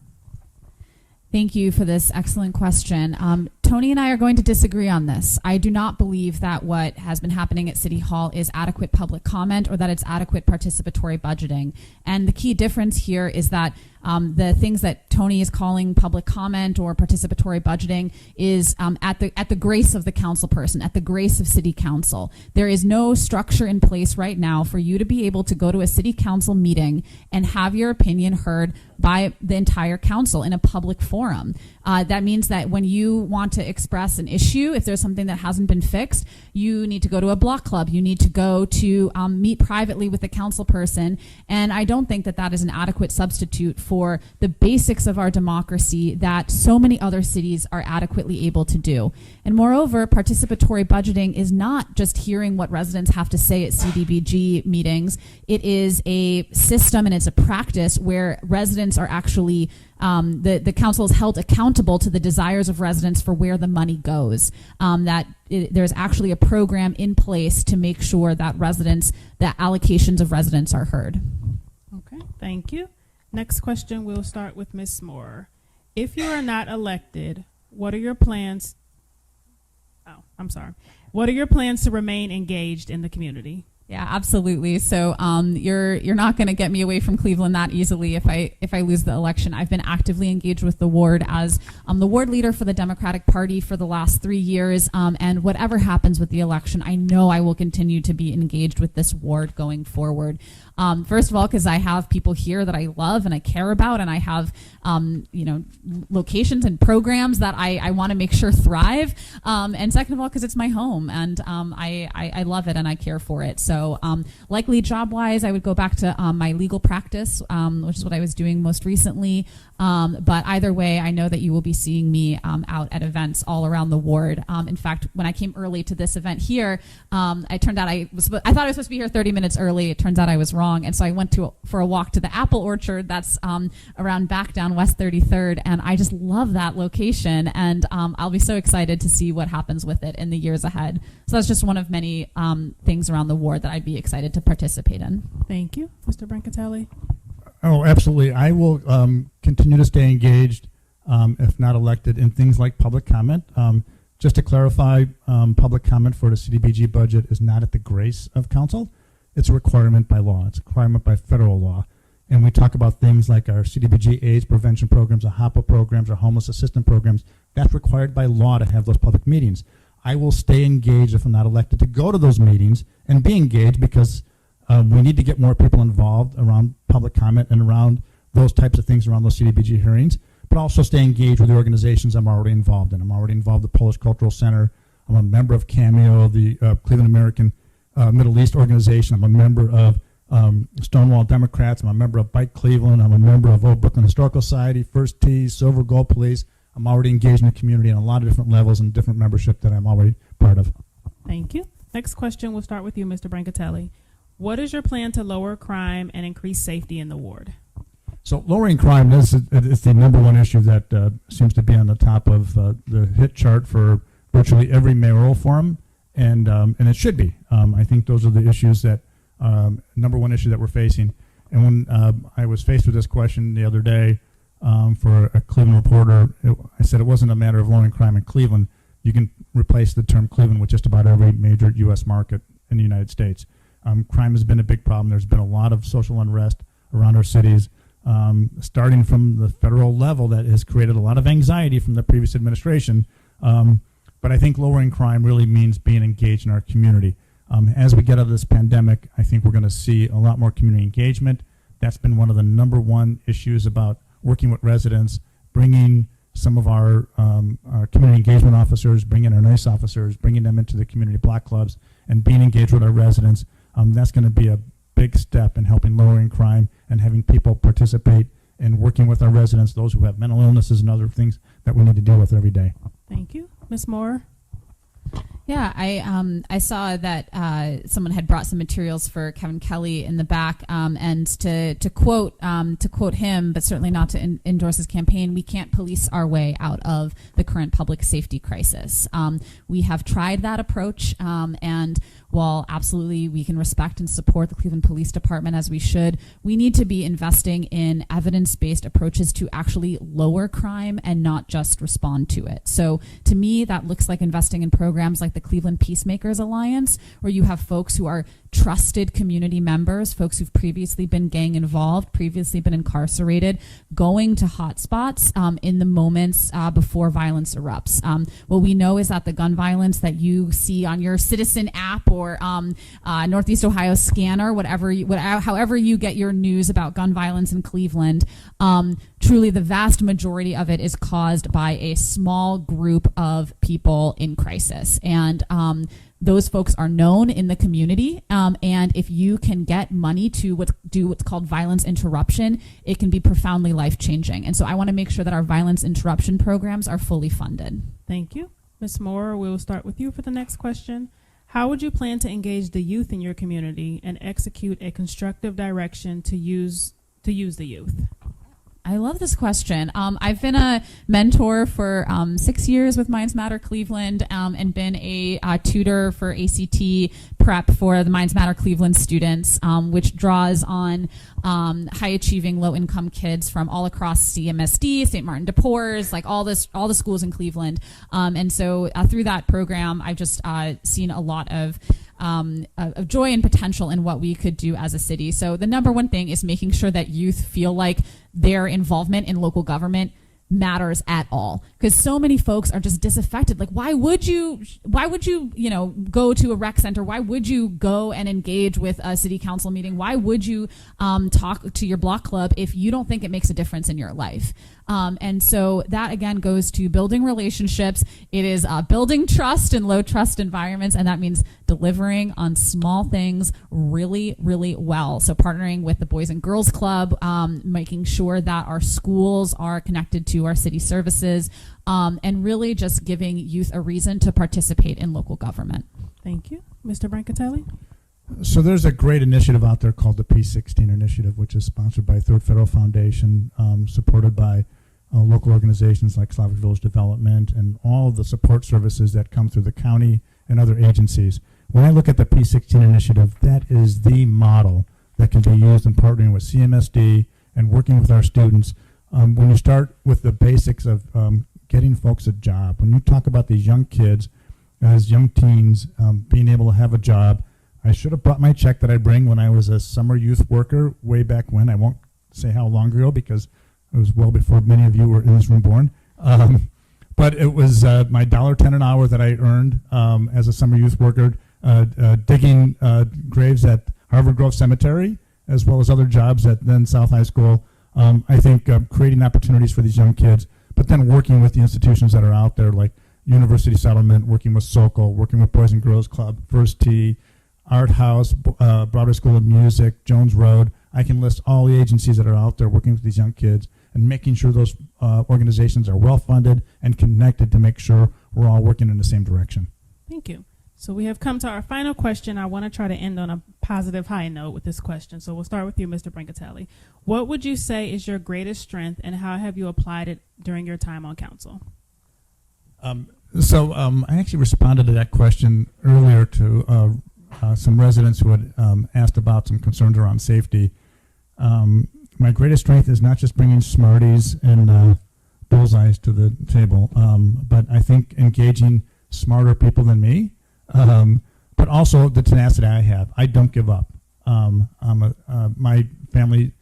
Thank you for this excellent question. Tony and I are going to disagree on this. I do not believe that what has been happening at City Hall is adequate public comment or that it's adequate participatory budgeting. And the key difference here is that the things that Tony is calling public comment or participatory budgeting is at the grace of the council person, at the grace of City Council. There is no structure in place right now for you to be able to go to a City Council meeting and have your opinion heard by the entire council in a public forum. That means that when you want to express an issue, if there's something that hasn't been fixed, you need to go to a block club. You need to go to meet privately with the council person. And I don't think that that is an adequate substitute for the basics of our democracy that so many other cities are adequately able to do. And moreover, participatory budgeting is not just hearing what residents have to say at CDBG meetings. It is a system and it's a practice where residents are actually the council is held accountable to the desires of residents for where the money goes. There's actually a program in place to make sure that allocations of residents are heard. Okay, thank you. Next question, we'll start with Ms. Moore. If you are not elected, what are your plans? What are your plans to remain engaged in the community? Yeah, absolutely. So you're not going to get me away from Cleveland that easily if I lose the election. I've been actively engaged with the ward as the ward leader for the Democratic Party for the last 3 years. And whatever happens with the election, I know I will continue to be engaged with this ward going forward. First of all, because I have people here that I love and I care about, and I have locations and programs that I want to make sure thrive. And second of all, because it's my home and I love it and I care for it. So likely job-wise, I would go back to my legal practice, which is what I was doing most recently. But either way, I know that you will be seeing me out at events all around the ward. In fact, when I came early to this event here, I thought I was supposed to be here 30 minutes early. It turns out I was wrong. And so I went for a walk to the apple orchard that's around back down West 33rd. And I just love that location. And I'll be so excited to see what happens with it in the years ahead. So that's just one of many things around the ward that I'd be excited to participate in. Thank you. Mr. Brancatelli? Oh, absolutely. I will continue to stay engaged, if not elected, in things like public comment. Just to clarify, public comment for the CDBG budget is not at the grace of council. It's a requirement by law. It's a requirement by federal law. And we talk about things like our CDBG AIDS prevention programs, our HOPA programs, our homeless assistance programs. That's required by law to have those public meetings. I will stay engaged if I'm not elected to go to those meetings and be engaged because we need to get more people involved around public comment and around those types of things around those CDBG hearings, but also stay engaged with the organizations I'm already involved in. I'm already involved with the Polish Cultural Center. I'm a member of Cameo, the Cleveland American Middle East organization. I'm a member of Stonewall Democrats. I'm a member of Bike Cleveland. I'm a member of Old Brooklyn Historical Society, First Tee, Silver Gold Police. I'm already engaged in the community on a lot of different levels and different membership that I'm already part of. Thank you. Next question, we'll start with you, Mr. Brancatelli. What is your plan to lower crime and increase safety in the ward? So lowering crime is the number one issue that seems to be on the top of the hit chart for virtually every mayoral forum, and it should be. I think those are the issues that number one issue that we're facing. And when I was faced with this question the other day for a Cleveland reporter, I said it wasn't a matter of lowering crime in Cleveland. You can replace the term Cleveland with just about every major U.S. market in the United States. Crime has been a big problem. There's been a lot of social unrest around our cities, starting from the federal level that has created a lot of anxiety from the previous administration. But I think lowering crime really means being engaged in our community. As we get out of this pandemic, I think we're going to see a lot more community engagement. That's been one of the number one issues about working with residents, bringing some of our community engagement officers, bringing our NICE officers, bringing them into the community block clubs, and being engaged with our residents. That's going to be a big step in helping lowering crime and having people participate in working with our residents, those who have mental illnesses and other things that we need to deal with every day. Thank you. Ms. Moore? Yeah, I saw that someone had brought some materials for Kevin Kelly in the back, and to quote him, but certainly not to endorse his campaign. We can't police our way out of the current public safety crisis. We have tried that approach, and while absolutely we can respect and support the Cleveland Police Department as we should, we need to be investing in evidence-based approaches to actually lower crime and not just respond to it. So to me, that looks like investing in programs like the Cleveland Peacemakers Alliance, where you have folks who are trusted community members, folks who've previously been gang involved, previously been incarcerated, going to hotspots in the moments before violence erupts. What we know is that the gun violence that you see on your Citizen app or Northeast Ohio scanner, however you get your news about gun violence in Cleveland, truly the vast majority of it is caused by a small group of people in crisis. And those folks are known in the community, and if you can get money to do what's called violence interruption, it can be profoundly life-changing. And so I want to make sure that our violence interruption programs are fully funded. Thank you. Ms. Moore, we will start with you for the next question. How would you plan to engage the youth in your community and execute a constructive direction to use the youth? I love this question. I've been a mentor for 6 years with Minds Matter Cleveland and been a tutor for ACT prep for the Minds Matter Cleveland students, which draws on high-achieving, low-income kids from all across CMSD, St. Martin de Porres, like all the schools in Cleveland. And so through that program, I've just seen a lot of joy and potential in what we could do as a city. So the number one thing is making sure that youth feel like their involvement in local government matters at all, because so many folks are just disaffected. Like, why would you go to a rec center? Why would you go and engage with a city council meeting? Why would you talk to your block club if you don't think it makes a difference in your life? And so that again goes to building relationships. It is building trust in low trust environments, and that means delivering on small things really, really well. So partnering with the Boys and Girls Club, making sure that our schools are connected to our city services, and really just giving youth a reason to participate in local government. Thank you. Mr. Brancatelli? So there's a great initiative out there called the P16 Initiative, which is sponsored by Third Federal Foundation, supported by local organizations like Slavic Village Development and all of the support services that come through the county and other agencies. When I look at the P16 Initiative, that is the model that can be used in partnering with CMSD and working with our students. When you start with the basics of getting folks a job, when you talk about these young kids as young teens being able to have a job, I should have brought my check that I bring when I was a summer youth worker way back when. I won't say how long ago because it was well before many of you were in this room born. But it was my $1.10 an hour that I earned as a summer youth worker, digging graves at Harvard Grove Cemetery, as well as other jobs at then South High School. I think creating opportunities for these young kids, but then working with the institutions that are out there like University Settlement, working with Sokol, working with Boys and Girls Club, First Tee, Art House, Broadway School of Music, Jones Road. I can list all the agencies that are out there working with these young kids and making sure those organizations are well funded and connected to make sure we're all working in the same direction. Thank you. So we have come to our final question. I want to try to end on a positive high note with this question. So we'll start with you, Mr. Brancatelli. What would you say is your greatest strength, and how have you applied it during your time on council? I actually responded to that question earlier to some residents who had asked about some concerns around safety. My greatest strength is not just bringing Smarties and bullseyes to the table, but I think engaging smarter people than me, but also the tenacity I have. I don't give up. My family,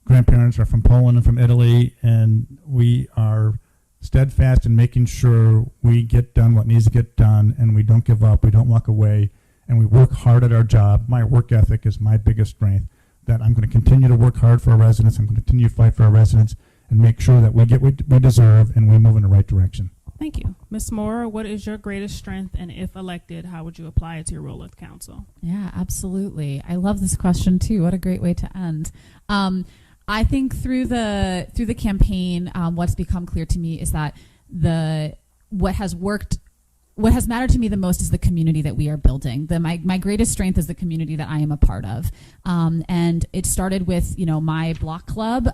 grandparents are from Poland and from Italy, and we are steadfast in making sure we get done what needs to get done, and we don't give up, we don't walk away, and we work hard at our job. My work ethic is my biggest strength, that I'm going to continue to work hard for our residents, I'm going to continue to fight for our residents, and make sure that we get what we deserve and we move in the right direction. Thank you. Ms. Moore, what is your greatest strength, and if elected, how would you apply it to your role at council? Yeah, absolutely. I love this question too. What a great way to end. I think through the campaign, what's become clear to me is that what has mattered to me the most is the community that we are building. My greatest strength is the community that I am a part of, and it started with my block club.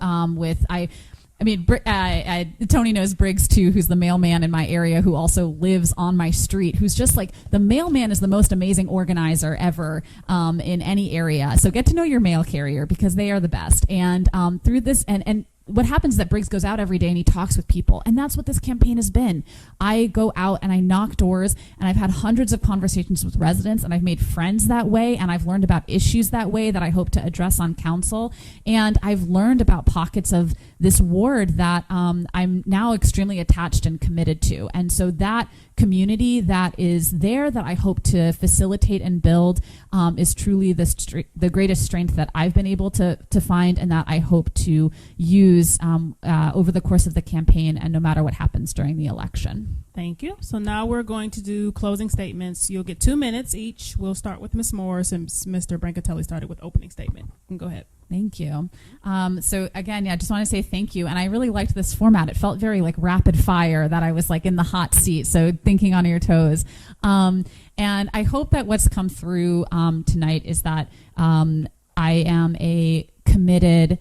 Tony knows Briggs too, who's the mailman in my area, who also lives on my street, who's just like, the mailman is the most amazing organizer ever in any area. So get to know your mail carrier, because they are the best. And through this, and what happens is that Briggs goes out every day and he talks with people. And that's what this campaign has been. I go out and I knock doors, and I've had hundreds of conversations with residents, and I've made friends that way, and I've learned about issues that way that I hope to address on council. And I've learned about pockets of this ward that I'm now extremely attached and committed to. And so that community that is there that I hope to facilitate and build is truly the greatest strength that I've been able to find, and that I hope to use over the course of the campaign and no matter what happens during the election. Thank you. So now we're going to do closing statements. You'll get 2 minutes each. We'll start with Ms. Moore since Mr. Brancatelli started with opening statement. You can go ahead. Thank you. So again, I just want to say thank you. And I really liked this format. It felt very like rapid fire, that I was like in the hot seat. So thinking on your toes. And I hope that what's come through tonight is that I am a committed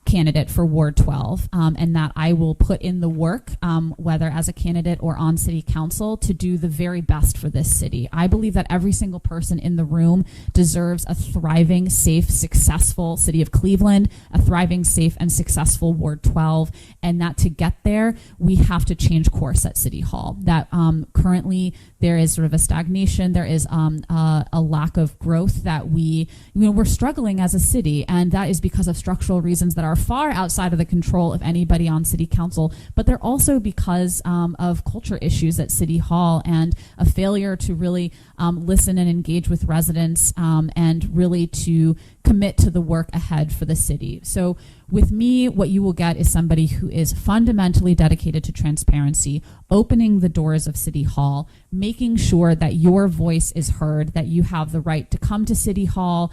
candidate for Ward 12, and that I will put in the work, whether as a candidate or on city council, to do the very best for this city. I believe that every single person in the room deserves a thriving, safe, successful city of Cleveland, a thriving, safe, and successful Ward 12, and that to get there, we have to change course at City Hall. That currently there is sort of a stagnation, there is a lack of growth, that we're struggling as a city, and that is because of structural reasons that are far outside of the control of anybody on city council, but they're also because of culture issues at City Hall and a failure to really listen and engage with residents and really to commit to the work ahead for the city. So with me, what you will get is somebody who is fundamentally dedicated to transparency, opening the doors of City Hall, making sure that your voice is heard, that you have the right to come to City Hall,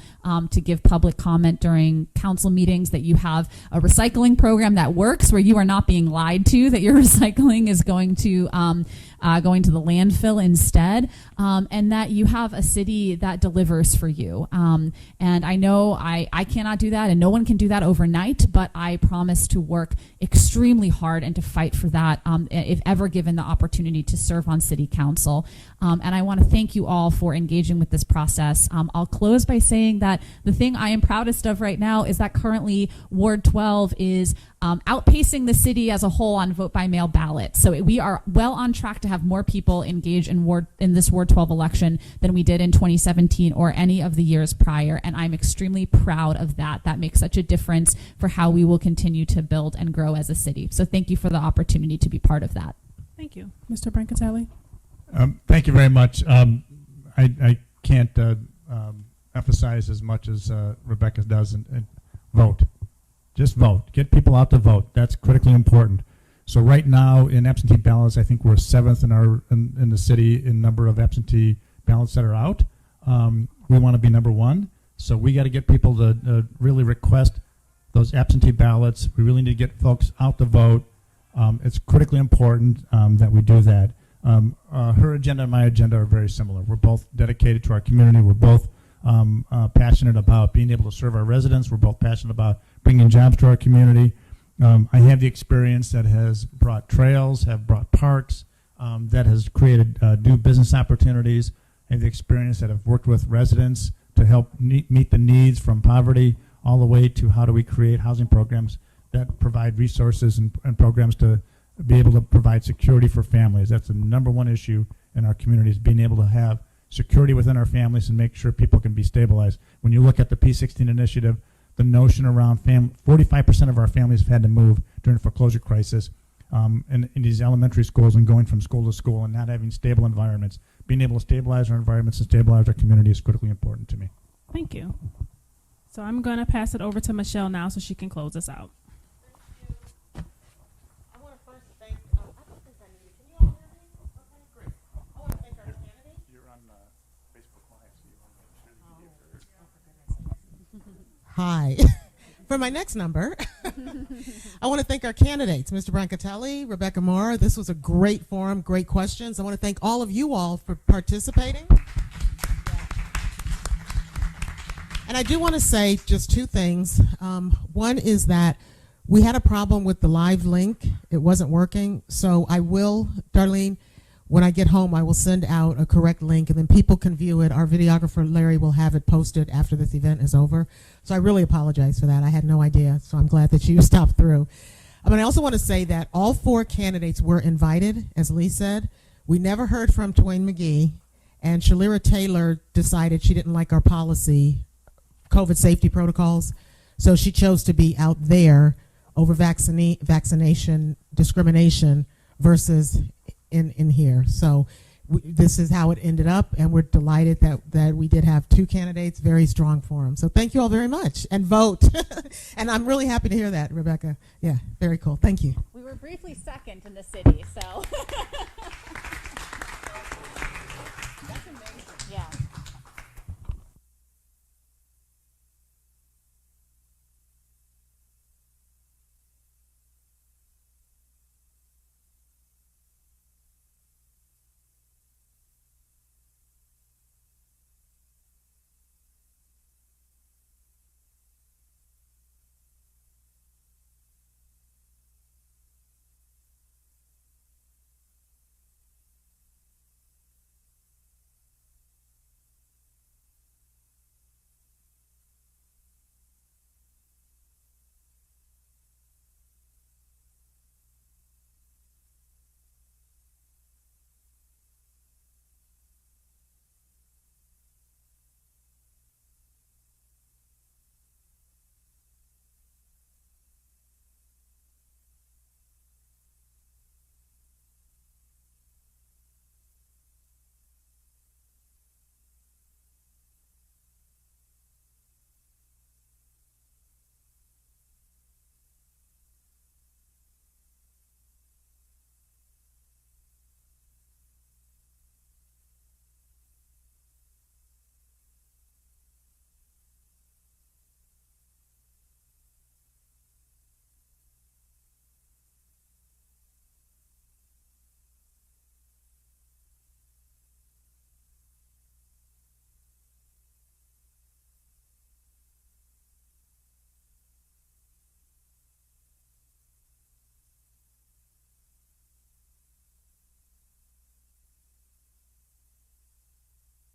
to give public comment during council meetings, that you have a recycling program that works, where you are not being lied to, that your recycling is going to the landfill instead, and that you have a city that delivers for you. And I know I cannot do that, and no one can do that overnight, but I promise to work extremely hard and to fight for that if ever given the opportunity to serve on city council. And I want to thank you all for engaging with this process. I'll close by saying that the thing I am proudest of right now is that currently Ward 12 is outpacing the city as a whole on vote by mail ballot. So we are well on track to have more people engage in this Ward 12 election than we did in 2017 or any of the years prior. And I'm extremely proud of that. That makes such a difference for how we will continue to build and grow as a city. So thank you for the opportunity to be part of that. Thank you. Mr. Brancatelli. Thank you very much. I can't emphasize as much as Rebecca does, and vote. Just vote. Get people out to vote. That's critically important. So right now in absentee ballots, I think we're 7th in the city in number of absentee ballots that are out. We want to be number 1. So we got to get people to really request those absentee ballots. We really need to get folks out to vote. It's critically important that we do that. Her agenda and my agenda are very similar. We're both dedicated to our community. We're both passionate about being able to serve our residents. We're both passionate about bringing jobs to our community. I have the experience that has brought trails, have brought parks, that has created new business opportunities. I have the experience that have worked with residents to help meet the needs from poverty all the way to how do we create housing programs that provide resources and programs to be able to provide security for families. That's the number 1 issue in our communities, being able to have security within our families and make sure people can be stabilized. When you look at the P16 initiative, the notion around 45% of our families have had to move during the foreclosure crisis in these elementary schools and going from school to school and not having stable environments. Being able to stabilize our environments and stabilize our community is critically important to me. Thank you. So I'm going to pass it over to Michelle now so she can close us out. Hi. For my next number, I want to thank our candidates, Mr. Brancatelli, Rebecca Moore. This was a great forum, great questions. I want to thank all of you all for participating. And I do want to say just 2 things. One is that we had a problem with the live link. It wasn't working. So I will, Darlene, when I get home, I will send out a correct link, and then people can view it. Our videographer, Larry, will have it posted after this event is over. So I really apologize for that. I had no idea, so I'm glad that you stopped through. But I also want to say that all 4 candidates were invited, as Lee said. We never heard from Twain McGee, and Shalira Taylor decided she didn't like our policy, COVID safety protocols, so she chose to be out there over vaccination discrimination versus in here. So this is how it ended up, and we're delighted that we did have 2 candidates, very strong for them. So thank you all very much, and vote. And I'm really happy to hear that, Rebecca. Yeah, very cool. Thank you. We were briefly second in the city, so.